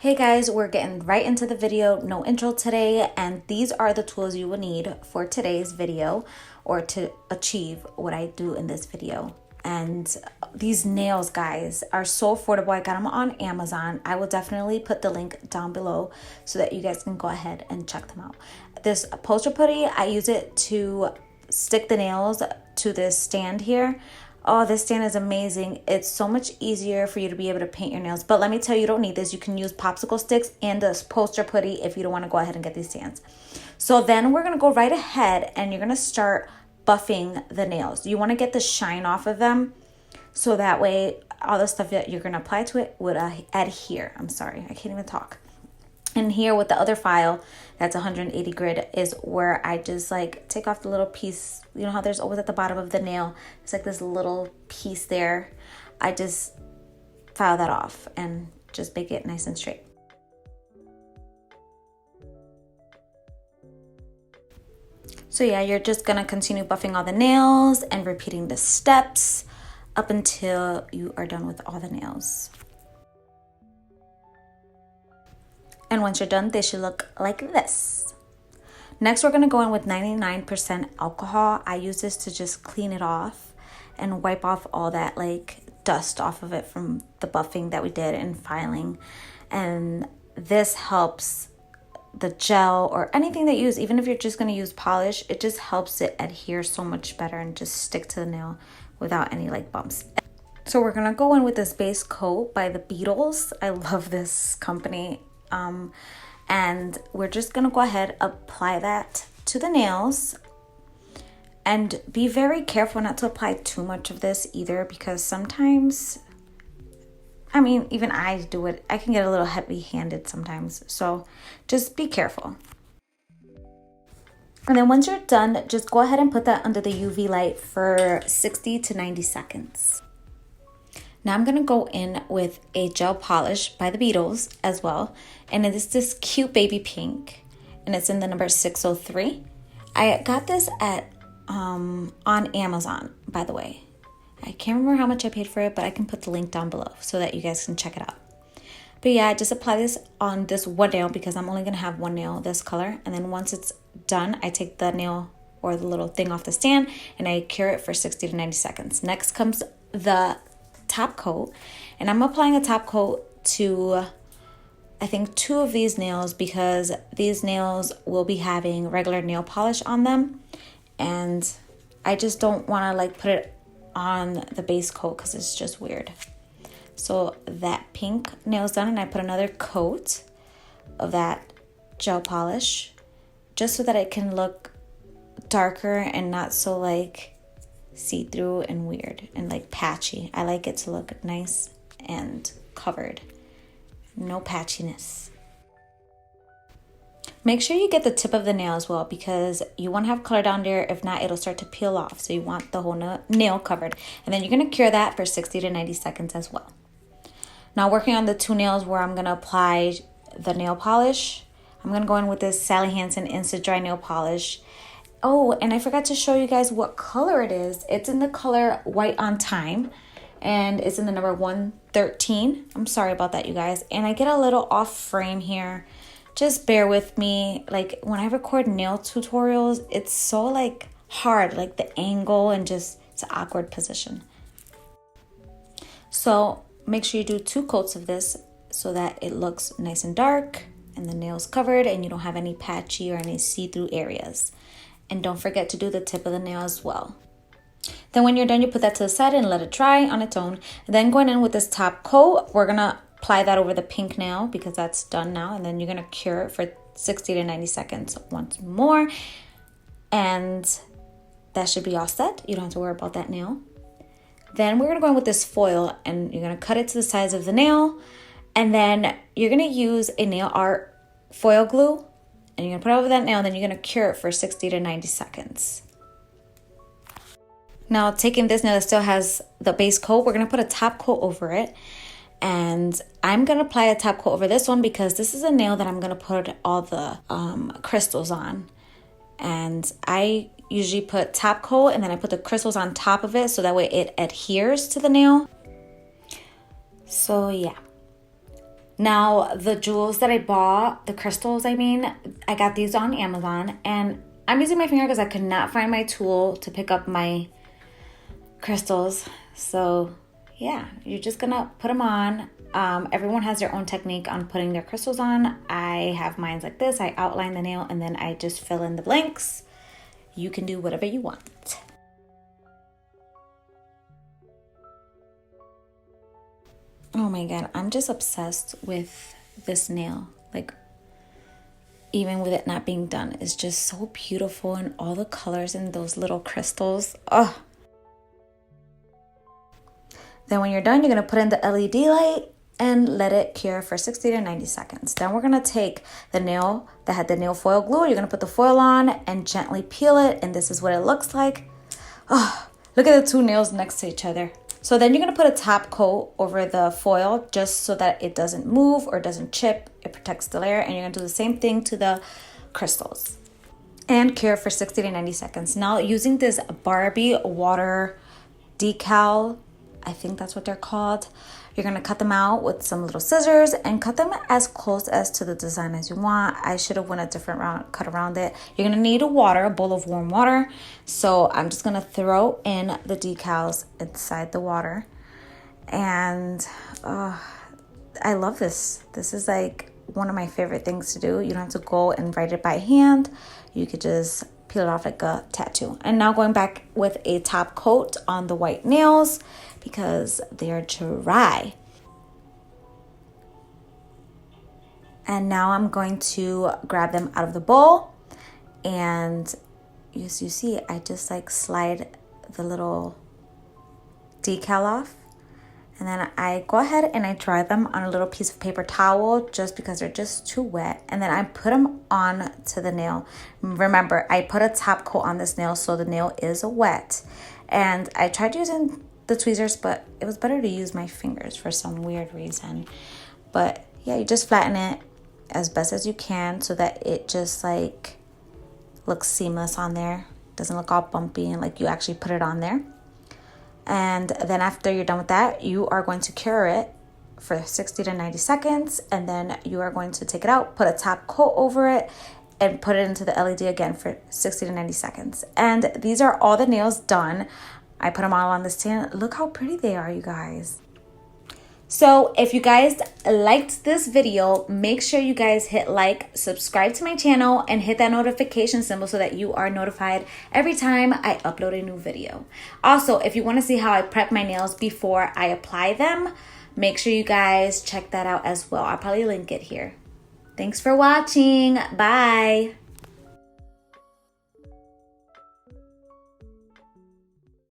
Hey guys, we're getting right into the video, no intro today, and these are the tools you will need for today's video or to achieve what I do in this video. And these nails, guys, are so affordable. I got them on Amazon. I will definitely put the link down below so that you guys can go ahead and check them out. This poster putty, I use it to stick the nails to this stand here. Oh, this stand is amazing. It's so much easier for you to be able to paint your nails. But let me tell you, you don't need this. You can use popsicle sticks and this poster putty if you don't want to go ahead and get these stands. So then we're going to go right ahead and you're going to start buffing the nails. You want to get the shine off of them so that way all the stuff that you're going to apply to it would adhere. I'm sorry, I can't even talk. And here with the other file, that's 180 grit, is where I just like take off the little piece. You know how there's always at the bottom of the nail, it's like this little piece there. I just file that off and just make it nice and straight. So yeah, you're just gonna continue buffing all the nails and repeating the steps up until you are done with all the nails. And once you're done, they should look like this. Next, we're gonna go in with 99% alcohol. I use this to just clean it off and wipe off all that like dust off of it from the buffing that we did and filing. And this helps the gel or anything that you use, even if you're just gonna use polish, it just helps it adhere so much better and just stick to the nail without any like bumps. So we're gonna go in with this base coat by the Beatles. I love this company. And we're just gonna go ahead, apply that to the nails, and be very careful not to apply too much of this either, because sometimes, I mean, even I do it, I can get a little heavy-handed sometimes, so just be careful. And then once you're done, just go ahead and put that under the UV light for 60 to 90 seconds. Now I'm gonna go in with a gel polish by the Beatles as well. And it is this cute baby pink. And it's in the number 603. I got this at on Amazon, by the way. I can't remember how much I paid for it, but I can put the link down below so that you guys can check it out. But yeah, I just apply this on this one nail because I'm only gonna have one nail this color. And then once it's done, I take the nail or the little thing off the stand and I cure it for 60 to 90 seconds. Next comes the top coat, and I'm applying a top coat to I think 2 of these nails because these nails will be having regular nail polish on them, and I just don't want to like put it on the base coat because it's just weird. So that pink nail's done, and I put another coat of that gel polish just so that it can look darker and not so like see-through and weird and like patchy. I like it to look nice and covered, no patchiness. Make sure you get the tip of the nail as well because you want to have color down there. If not, it'll start to peel off, so you want the whole nail covered. And then you're going to cure that for 60 to 90 seconds as well. Now working on the 2 nails where I'm going to apply the nail polish, I'm going to go in with this Sally Hansen Instant Dry Nail Polish. Oh, and I forgot to show you guys what color it is. It's in the color White on Time, and it's in the number 113. I'm sorry about that, you guys. And I get a little off frame here. Just bear with me. Like when I record nail tutorials, it's so like hard, like the angle and just it's an awkward position. So make sure you do 2 coats of this so that it looks nice and dark and the nail's covered and you don't have any patchy or any see-through areas. And don't forget to do the tip of the nail as well. Then when you're done, you put that to the side and let it dry on its own. And then going in with this top coat, we're gonna apply that over the pink nail because that's done now. And then you're gonna cure it for 60 to 90 seconds once more. And that should be all set. You don't have to worry about that nail. Then we're gonna go in with this foil and you're gonna cut it to the size of the nail. And then you're gonna use a nail art foil glue and you're gonna put it over that nail, and then you're gonna cure it for 60 to 90 seconds. Now taking this nail that still has the base coat, we're gonna put a top coat over it. And I'm gonna apply a top coat over this one because this is a nail that I'm gonna put all the crystals on. And I usually put top coat and then I put the crystals on top of it so that way it adheres to the nail. So yeah. Now, the jewels that I bought, the crystals, I mean, I got these on Amazon, and I'm using my finger because I could not find my tool to pick up my crystals. So yeah, you're just gonna put them on. Everyone has their own technique on putting their crystals on. I have mine like this. I outline the nail and then I just fill in the blanks. You can do whatever you want. Oh my God, I'm just obsessed with this nail. Like, even with it not being done, it's just so beautiful, and all the colors in those little crystals. Oh. Then when you're done, you're gonna put in the LED light and let it cure for 60 to 90 seconds. Then we're gonna take the nail that had the nail foil glue. You're gonna put the foil on and gently peel it, and this is what it looks like. Oh, look at the two nails next to each other. So then you're gonna put a top coat over the foil just so that it doesn't move or doesn't chip. It protects the layer, and you're gonna do the same thing to the crystals. And cure for 60 to 90 seconds. Now, using this Barbie water decal, I think that's what they're called, you're gonna cut them out with some little scissors and cut them as close as to the design as you want. I should have went a different cut around it. You're gonna need a bowl of warm water. So I'm just gonna throw in the decals inside the water. And I love this. This is like one of my favorite things to do. You don't have to go and write it by hand. You could just peel it off like a tattoo. And now going back with a top coat on the white nails because they're dry. And now I'm going to grab them out of the bowl, and as you see, I just like slide the little decal off, and then I go ahead and I dry them on a little piece of paper towel just because they're just too wet, and then I put them on to the nail. Remember, I put a top coat on this nail so the nail is wet, and I tried using the tweezers, but it was better to use my fingers for some weird reason. But yeah, you just flatten it as best as you can so that it just like looks seamless on there, doesn't look all bumpy, and like you actually put it on there. And then after you're done with that, you are going to cure it for 60 to 90 seconds, and then you are going to take it out, put a top coat over it, and put it into the LED again for 60 to 90 seconds. And these are all the nails done. I put them all on the stand. Look how pretty they are, you guys. So if you guys liked this video, make sure you guys hit like, subscribe to my channel, and hit that notification symbol so that you are notified every time I upload a new video. Also, if you want to see how I prep my nails before I apply them, make sure you guys check that out as well. I'll probably link it here. Thanks for watching. Bye.